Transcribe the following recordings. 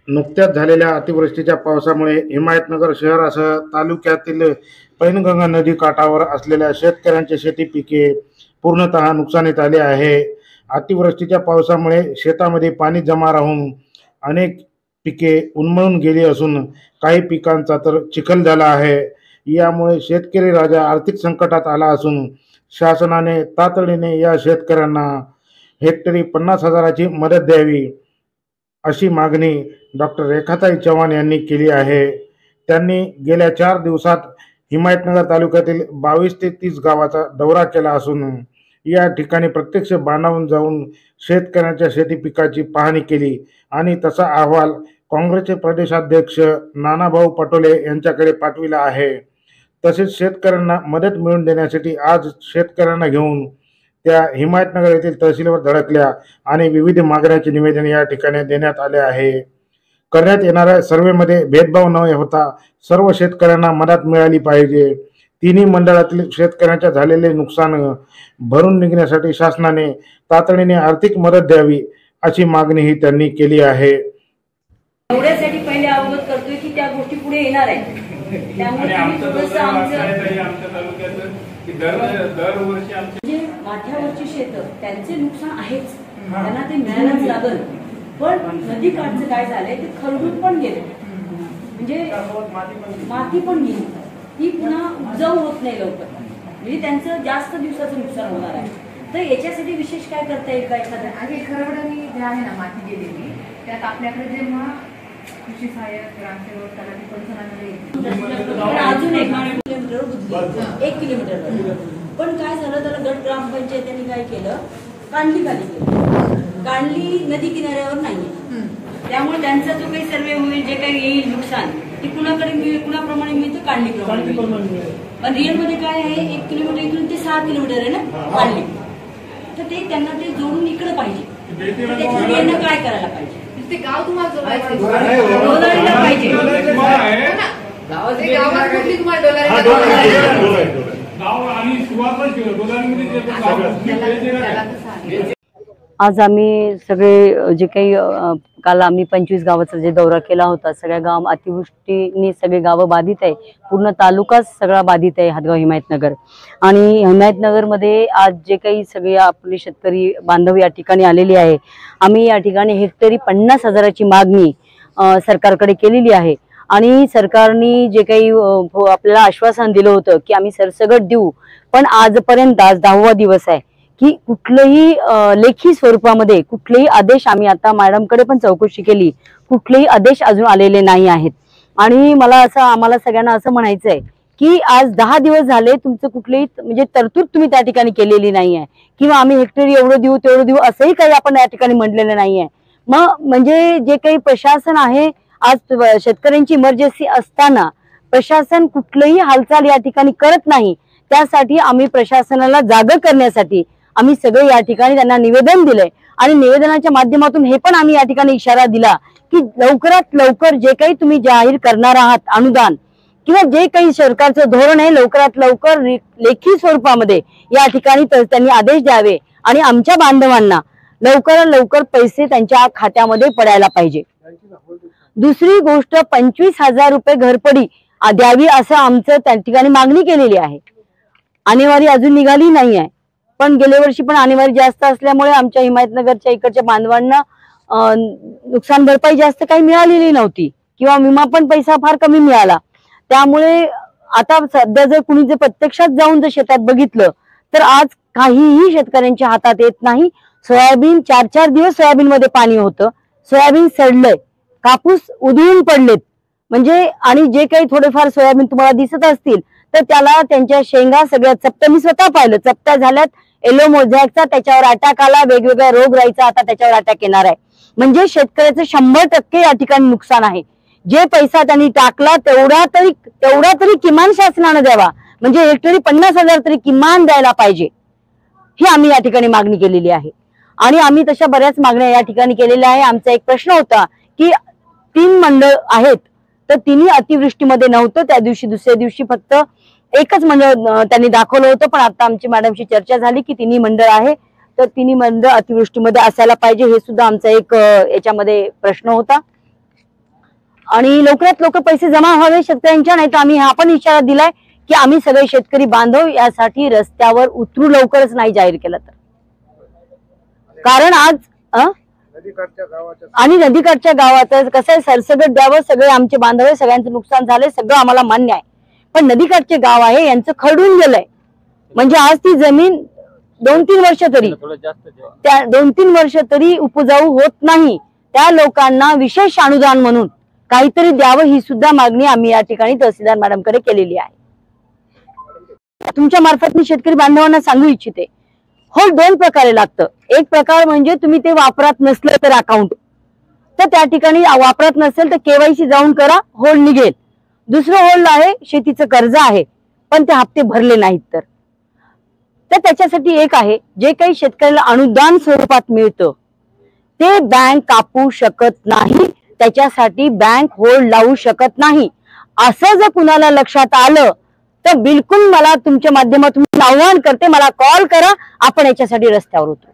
नुकत्याच झालेल्या अतिवृष्टीच्या पावसामुळे हिमायतनगर शहरासह तालुक्यातील पैनगंगा नदी काठावर असलेल्या शेतकऱ्यांची शेती पिके पूर्णतः नुकसानीत आली आहे। अतिवृष्टीच्या पावसामुळे शेतामध्ये पाणी जमा राहून अनेक पिके उन्मळून गेली असून काही पिकांचा तर चिखल झाला आहे। यामुळे शेतकरी राजा आर्थिक संकटात आला असून शासनाने तातडीने या शेतकऱ्यांना हेक्टरी 50,000ची मदत द्यावी अशी मागणी डॉक्टर रेखाताई चव्हाण यांनी केली आहे। त्यांनी गेल्या 4 दिवसात हिमायतनगर तालुक्यातील 22 ते 30 गावाचा दौरा केला असून या ठिकाणी प्रत्यक्ष बांधावून जाऊन शेतकऱ्यांच्या शेती पिकाची पाहणी केली आणि तसा अहवाल काँग्रेसचे प्रदेशाध्यक्ष नानाभाऊ पटोले यांच्याकडे पाठविला आहे। तसेच शेतकऱ्यांना मदत मिळवून देण्यासाठी आज शेतकऱ्यांना घेऊन त्या हिमायतनगर येथील तहसीलवर धडकल्या आणि विविध मागण्यांचे निवेदन या ठिकाणी देण्यात आले आहे। करण्यात येणाऱ्या सर्वेमध्ये भेदभाव न होता सर्व शेतकऱ्यांना मदत मिळाली पाहिजे। तिन्ही मंडळातील शेतकऱ्यांच्या झालेले नुकसान भरून निघण्यासाठी शासनाने तातडीने आर्थिक मदत द्यावी अशी मागणीही त्यांनी केली आहे। एवढ्यासाठी पहिले अवगत करतोय की त्या गोष्टी पुढे येणार आहेत। त्यामुळे आमच्या तालुक्यात दरवर्षी म्हणजे माथ्यावरची शेत त्यांचे नुकसान आहेच, त्यांना ते मिळायलाच लागल। पण नदी काठचं काय झालंय ते खरडून पण गेले, म्हणजे माती पण गेली, ती पुन्हा उबजाऊ होत नाही लवकर, म्हणजे त्यांचं जास्त दिवसाचं नुकसान होणार आहे। तर याच्यासाठी विशेष काय करता येईल का एखाद्या आणि खरवडणी जे आहे ना माती गेलेली, त्यात आपल्याकडे जेव्हा कृषी सहाय्यक ग्रामसेवक तलाठी पंचनामे अजून 1 किलोमीटर पण काय झालं, त्याला गट ग्रामपंचायतीने काय केलं, कांडली खाली केली। कांडली नदी किनाऱ्यावर नाहीये, त्यामुळे त्यांचा जो काही सर्वे होईल, जे काही येईल नुकसान ते कुणाकडे मिळेल, कुणाप्रमाणे मिळतं, कांडली प्रमाणे। पण रिअल मध्ये काय आहे, 1 किलोमीटर इथून ते 6 किलोमीटर आहे ना कांडली, तर ते त्यांना ते जोडून इकडे पाहिजे। त्याच्यासाठी यांना काय करायला पाहिजे, ते गाव तुम्हाला डोलारीला पाहिजे। आज आम्ही सगळे जे काही काल आम्ही 25 गावाचा जे दौरा केला होता, सगळ्या गाव अतिवृष्टीने सगळे गावं बाधित आहे, पूर्ण तालुकाच सगळा बाधित आहे, हातगाव हिमायतनगर। आणि हिमायतनगरमध्ये आज जे काही सगळे आपले शेतकरी बांधव या ठिकाणी आलेले आहे, आम्ही या ठिकाणी हेक्टरी 50,000ची मागणी सरकारकडे केलेली आहे। आणि सरकारने जे काही आपल्याला आश्वासन दिलं होतं की आम्ही सरसकट देऊ, पण आजपर्यंत आज 10वा दिवस आहे की कुठलेही लेखी स्वरूपामध्ये कुठलेही आदेश, आम्ही आता मॅडमकडे पण चौकशी केली, कुठलेही आदेश अजून आलेले नाही आहेत। आणि मला असं आम्हाला सगळ्यांना असं म्हणायचं आहे की आज 10 दिवस झाले तुमचं कुठलेही म्हणजे तरतूद तुम्ही त्या ठिकाणी केलेली नाही आहे, किंवा आम्ही हेक्टरी एवढं देऊ तेवढं देऊ असंही काही आपण या ठिकाणी म्हटलेलं नाही आहे। मग म्हणजे जे काही प्रशासन आहे, आज शेतकऱ्यांची इमर्जन्सी असताना प्रशासन कुठलीही हालचाल या ठिकाणी करत नाही। त्यासाठी आम्ही प्रशासनाला जागा करण्यासाठी आम्ही सगळे या ठिकाणी त्यांना निवेदन दिलंय आणि निवेदनाच्या माध्यमातून हे पण आम्ही या ठिकाणी इशारा दिला की लवकरात लवकर जे काही तुम्ही जाहीर करणार आहात अनुदान किंवा जे काही सरकारचं धोरण आहे, लवकरात लवकर लेखी स्वरूपामध्ये या ठिकाणी त्यांनी आदेश द्यावे आणि आमच्या बांधवांना लवकरात लवकर पैसे त्यांच्या खात्यामध्ये पडायला पाहिजे। दुसरी गोष्ट 25,000 रुपये घरपडी द्यावी असं आमचं त्या ठिकाणी मागणी केलेली आहे। आणेवारी अजून निघाली नाही आहे, पण गेल्या वर्षी पण आणेवारी जास्त असल्यामुळे आमच्या हिमायतनगरच्या इकडच्या बांधवांना नुकसान भरपाई जास्त काही मिळालेली नव्हती किंवा विमा पण पैसा फार कमी मिळाला। त्यामुळे आता सध्या जर कुणी जर प्रत्यक्षात जाऊन जर शेतात बघितलं तर आज काहीही शेतकऱ्यांच्या हातात येत नाही। सोयाबीन 4-4 दिवस सोयाबीन मध्ये पाणी होतं, सोयाबीन सडलंय, कापूस उधळून पडलेत, म्हणजे आणि जे काही थोडेफार सोयाबीन तुम्हाला दिसत असतील तर त्याला त्यांच्या शेंगा सगळ्या चपट्या, मी स्वतः पाहिलं, चपट्या झाल्यात, येलो मोझॅकचा त्याच्यावर अटॅक आला, वेगवेगळ्या रोग राहायचा, आता त्याच्यावर अटॅक येणार आहे। म्हणजे शेतकऱ्याचं 100% या ठिकाणी नुकसान आहे। जे पैसा त्यांनी टाकला तेवढा तरी किमान शासनानं द्यावा, म्हणजे हेक्टरी 50,000 तरी किमान द्यायला पाहिजे, ही आम्ही या ठिकाणी मागणी केलेली आहे। आणि आम्ही तशा बऱ्याच मागण्या या ठिकाणी केलेल्या आहे। आमचा एक प्रश्न होता की 3 मंडळ आहेत, तर तिन्ही अतिवृष्टीमध्ये नव्हतं, त्या दिवशी दुसऱ्या दिवशी फक्त एकच मंडळ त्यांनी दाखवलं होतं। पण आता आमची मॅडमशी चर्चा झाली की तिन्ही मंडळ आहे, तर तिन्ही मंडळ अतिवृष्टीमध्ये असायला पाहिजे, हे सुद्धा आमचा एक याच्यामध्ये प्रश्न होता। आणि लवकरात लवकर पैसे जमा व्हावे शेतकऱ्यांच्या, नाही तर आम्ही हा पण इशारा दिलाय की आम्ही सगळे शेतकरी बांधव यासाठी रस्त्यावर उतरू लवकरच नाही जाहीर केलं तर. कारण आज आणि नदीकाठच्या गावात कसं आहे, सरसकट द्यावं, सगळे आमचे बांधव आहे, सगळ्यांचं नुकसान झालंय, सगळं आम्हाला मान्य आहे, पण नदीकाठचे गाव आहे यांचं खरडून गेलंय. म्हणजे आज ती जमीन 2-3 वर्ष तरी 2-3 वर्ष तरी उपजाऊ होत नाही. त्या लोकांना विशेष अनुदान म्हणून काहीतरी द्यावं ही सुद्धा मागणी आम्ही या ठिकाणी तहसीलदार मॅडमकडे केलेली आहे. तुमच्या मार्फत मी शेतकरी बांधवांना सांगू इच्छिते, होल्ड 2 प्रकारे लागतं. एक प्रकार म्हणजे तुम्ही ते वापरात नसलं तर अकाउंट, तर त्या ठिकाणी वापरात नसेल तर KYC जाऊन करा, होल्ड निघेल. दुसरं होल्ड आहे शेतीचं कर्ज आहे पण ते हप्ते भरले नाहीत तर त्याच्यासाठी एक आहे, जे काही शेतकऱ्याला अनुदान स्वरूपात मिळतं ते बँक कापू शकत नाही, त्याच्यासाठी बँक होल्ड लावू शकत नाही. असं जर कुणाला लक्षात आलं तर बिलकुल मला तुमच्या माध्यमातून आव्हान करते, मला कॉल करा, आपण याच्यासाठी रस्त्यावर उतरू.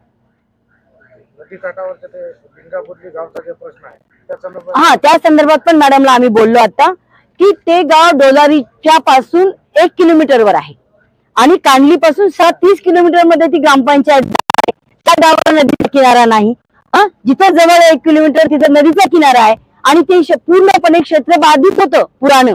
हा, त्या संदर्भात पण मॅडमला आम्ही बोललो आता की ते गाव डोलारीच्या पासून 1 किलोमीटरवर आहे आणि कांडली पासून 30 किलोमीटर मध्ये ती ग्रामपंचायत आहे. त्या गावाला नदीचा किनारा नाही. जिथं जवळ 1 किलोमीटर तिथं नदीचा किनारा आहे आणि ते पूर्णपणे क्षेत्र बाधित होतं पुरानं,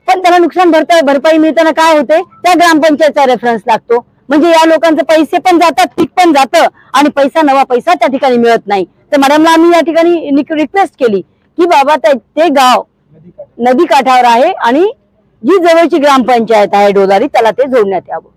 पण त्याला नुकसान भरपाई मिळताना काय होते, त्या ग्रामपंचायतचा रेफरन्स लागतो. म्हणजे या लोकांचे पैसे पण जातात, पीक पण जातं आणि नवा पैसा त्या ठिकाणी मिळत नाही. तर मॅडमला आम्ही या ठिकाणी रिक्वेस्ट केली की बाबा ते गाव नदी काठावर आहे आणि जी जवळची ग्रामपंचायत आहे डोलारी त्याला ते जोडण्यात यावं.